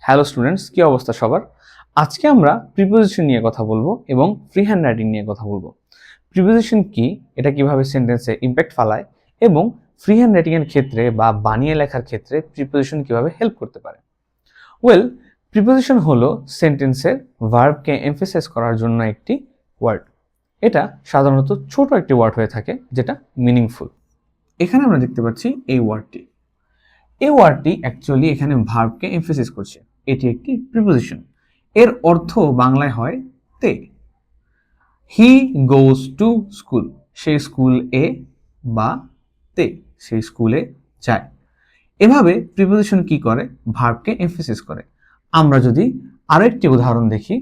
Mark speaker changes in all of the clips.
Speaker 1: Hello students, কি অবস্থা সবার? আজকে আমরা প্রিপোজিশন নিয়ে কথা বলবো এবং ফ্রি হ্যান্ড রাইটিং নিয়ে কথা বলবো। প্রিপোজিশন কি, এটা কিভাবে সেন্টেন্সে ইমপ্যাক্ট ফেলায় এবং ফ্রি হ্যান্ড রাইটিং এর ক্ষেত্রে বা বানিয়ে লেখার ক্ষেত্রে প্রিপোজিশন কিভাবে হেল্প করতে পারে। প্রিপোজিশন হলো সেন্টেন্সের ভার্বকে এমফেসাইজ করার জন্য একটি ওয়ার্ড। এটা সাধারণত ছোট একটি ওয়ার্ড হয়ে থাকে যেটা মিনিংফুল। এখানে আমরা দেখতে পাচ্ছি এই ওয়ার্ডটি অ্যাকচুয়ালি এখানে ভার্বকে এমফেসাইজ করছে। এটি একটি প্রিপোজিশন। এর অর্থ বাংলায় হয় তে। হি গোজ টু স্কুল, সে স্কুলে বা তে, সেই স্কুলে যায়। এভাবে প্রিপোজিশন কি করে? ভার্বকে এমফেসাইজ করে। আমরা যদি আরো একটি উদাহরণ দেখি,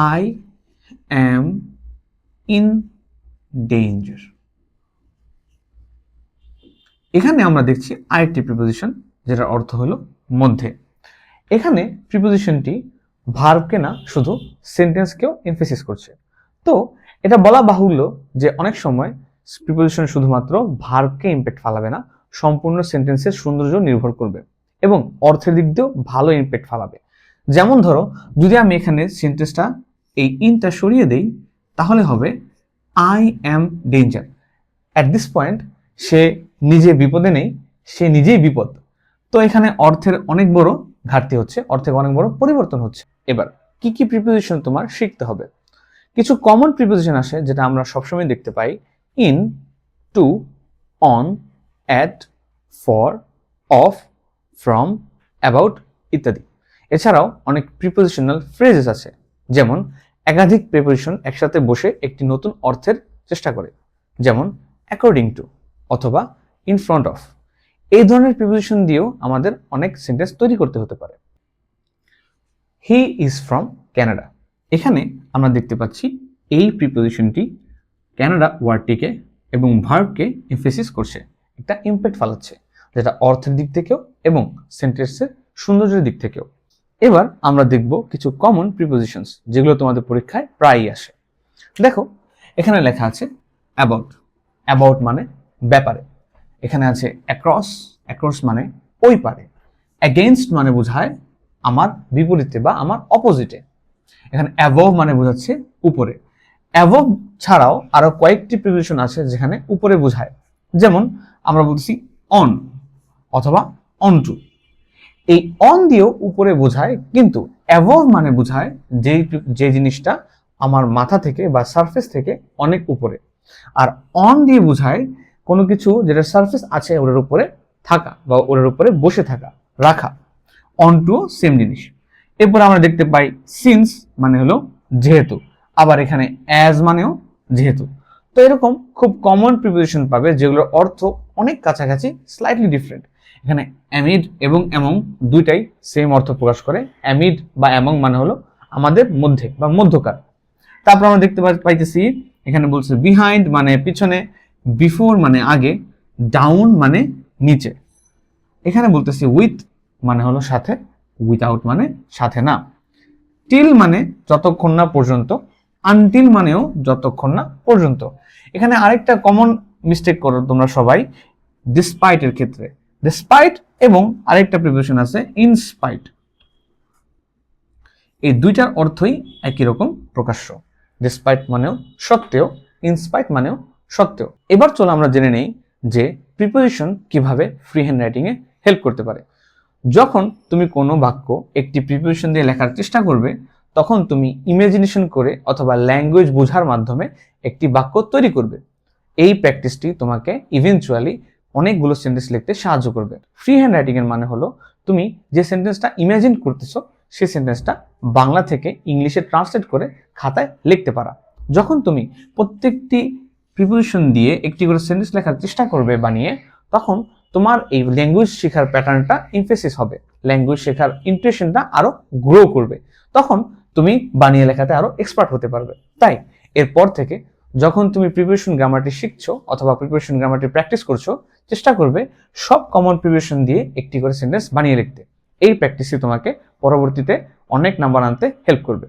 Speaker 1: আই অ্যাম ইন ডেঞ্জার। এখানে আমরা দেখছি আরেকটি প্রিপোজিশন যেটার অর্থ হলো মধ্যে। এখানে প্রিপোজিশনটি ভার্বকে না, শুধু সেন্টেন্সকেও এমফেসিস করছে। তো এটা বলা বাহুল্য যে অনেক সময় প্রিপোজিশন শুধুমাত্র ভার্বকে ইমপ্যাক্ট ফেলাবে না, সম্পূর্ণ সেন্টেন্সের সৌন্দর্য নির্ভর করবে এবং অর্থের দিক দিয়েও ভালো ইমপ্যাক্ট ফেলাবে। যেমন ধরো, যদি আমি এখানে সেন্টেন্সটা এই ইনটা সরিয়ে দেই, তাহলে হবে I am danger. At this point সে নিজে বিপদে নেই, সে নিজেই বিপদ। তো এখানে অর্থের অনেক বড় ঘাটতি হচ্ছে, অর্থের অনেক বড় পরিবর্তন হচ্ছে। এবার কি কি প্রিপোজিশন তোমার শিখতে হবে? কিছু কমন প্রিপোজিশন আসে যেটা আমরা সবসময় দেখতে পাই, in, to, on, at, for, of, from, about ইত্যাদি। এছাড়াও অনেক প্রিপোজিশনাল ফ্রেজেস আছে, যেমন একাধিক প্রিপোজিশন একসাথে বসে একটি নতুন অর্থের চেষ্টা করে, যেমন অ্যাকর্ডিং টু অথবা ইন ফ্রন্ট অফ। এই ধরনের প্রিপোজিশন দিয়েও আমাদের অনেক সেন্টেন্স তৈরি করতে হতে পারে। He is from Canada. এখানে আমরা দেখতে পাচ্ছি এই প্রিপোজিশনটি ক্যানাডা ওয়ার্ডটিকে এবং ভার্বকে এমফেসিস করছে, একটা ইমপ্যাক্ট ফেলাচ্ছে, যেটা অর্থের দিক থেকেও এবং সেন্টেন্সের সৌন্দর্যের দিক থেকেও। এবার আমরা দেখব কিছু কমন প্রিপোজিশনস যেগুলো তোমাদের পরীক্ষায় প্রায়ই আসে। দেখো, এখানে লেখা আছে অ্যাবাউট। অ্যাবাউট মানে ব্যাপারে। এখানে আছে অ্যাক্রস। অ্যাক্রস মানে ওই পারে। অ্যাগেইনস্ট মানে বোঝায় আমার বিপরীতে বা আমার অপোজিটে। এখানে অ্যাবভ মানে বোঝাচ্ছে উপরে। অ্যাবভ ছাড়াও আরো কয়েকটি প্রিপোজিশন আছে যেখানে উপরে বোঝায়, যেমন আমরা বলছি অন অথবা অন টু। এই অন দিয়েও উপরে বোঝায়, কিন্তু অ্যাবভ মানে বোঝায় যে জিনিসটা আমার মাথা থেকে বা সারফেস থেকে অনেক উপরে। আর অন দিয়ে বোঝায় কোনো কিছু যেটা সারফেস আছে ওটার উপরে থাকা বা ওটার উপরে বসে থাকা, রাখা। অন টু সেম জিনিস। এরপর আমরা দেখতে পাই সিন্স মানে হলো যেহেতু, আবার এখানে অ্যাজ মানেও যেহেতু। তো এরকম খুব কমন প্রিপোজিশন পাবে যেগুলোর অর্থ অনেক কাছাকাছি, স্লাইটলি ডিফারেন্ট। এখানে অ্যামিড এবং অ্যামং দুইটাই সেম অর্থ প্রকাশ করে। অ্যামিড বা অ্যামং মানে হলো আমাদের মধ্যে বা মধ্যকার। তারপর আমরা দেখতে পাইতেছি এখানে বলছে বিহাইন্ড মানে পিছনে, বিফোর মানে আগে, ডাউন মানে নিচে। এখানে বলতেছি উইথ মানে হলো সাথে, উইথআউট মানে সাথে না। টিল মানে যতক্ষণ না পর্যন্ত, আনটিল মানেও যতক্ষণ না পর্যন্ত। এখানে আরেকটা কমন মিস্টেক করো তোমরা সবাই ডিসপাইট এর ক্ষেত্রে। ডিসপাইট এবং আরেকটা প্রিপোজিশন আছে ইনস্পাইট। এই দুইটার অর্থই একই রকম প্রকাশ্য। ডিসপাইট মানেও সত্ত্বেও, ইনস্পাইট মানেও সত্ত্বেও। এবার চলো আমরা জেনে নেই যে প্রিপোজিশন কিভাবে ফ্রি হ্যান্ড রাইটিং এ হেল্প করতে পারে। যখন তুমি কোনো বাক্য একটি প্রিপোজিশন দিয়ে লেখার চেষ্টা করবে, তখন তুমি ইমাজিনেশন করে অথবা ল্যাঙ্গুয়েজ বোঝার মাধ্যমে একটি বাক্য তৈরি করবে। এই প্র্যাকটিসটি তোমাকে ইভেনচুয়ালি অনেকগুলো সেন্টেন্স লিখতে সাহায্য করবে। ফ্রি হ্যান্ড রাইটিং এর মানে হলো তুমি যে সেন্টেন্সটা ইমাজিন করতেছো সেই সেন্টেন্সটা বাংলা থেকে ইংলিশে ট্রান্সলেট করে খাতায় লিখতে পারা। যখন তুমি প্রত্যেকটি প্রিপোজিশন দিয়ে একটি করে সেন্টেন্স লেখার চেষ্টা করবে বানিয়ে, তখন তোমার এই ল্যাঙ্গুয়েজ শেখার প্যাটার্নটা এমফেসিস হবে, ল্যাঙ্গুয়েজ শেখার ইন্টারেশনটা আরো গ্রো করবে। তখন তুমি বানিয়ে লেখাতে আরো এক্সপার্ট হতে পারবে। তাই এরপর থেকে যখন তুমি প্রিপোজিশন গ্রামারটি শিখছো অথবা প্রিপোজিশন গ্রামারটি প্র্যাকটিস করছো, চেষ্টা করবে সব কমন প্রিপোজিশন দিয়ে একটি করে সেন্টেন্স বানিয়ে লিখতে। এই প্র্যাকটিসই তোমাকে পরবর্তীতে অনেক নাম্বার আনতে হেল্প করবে।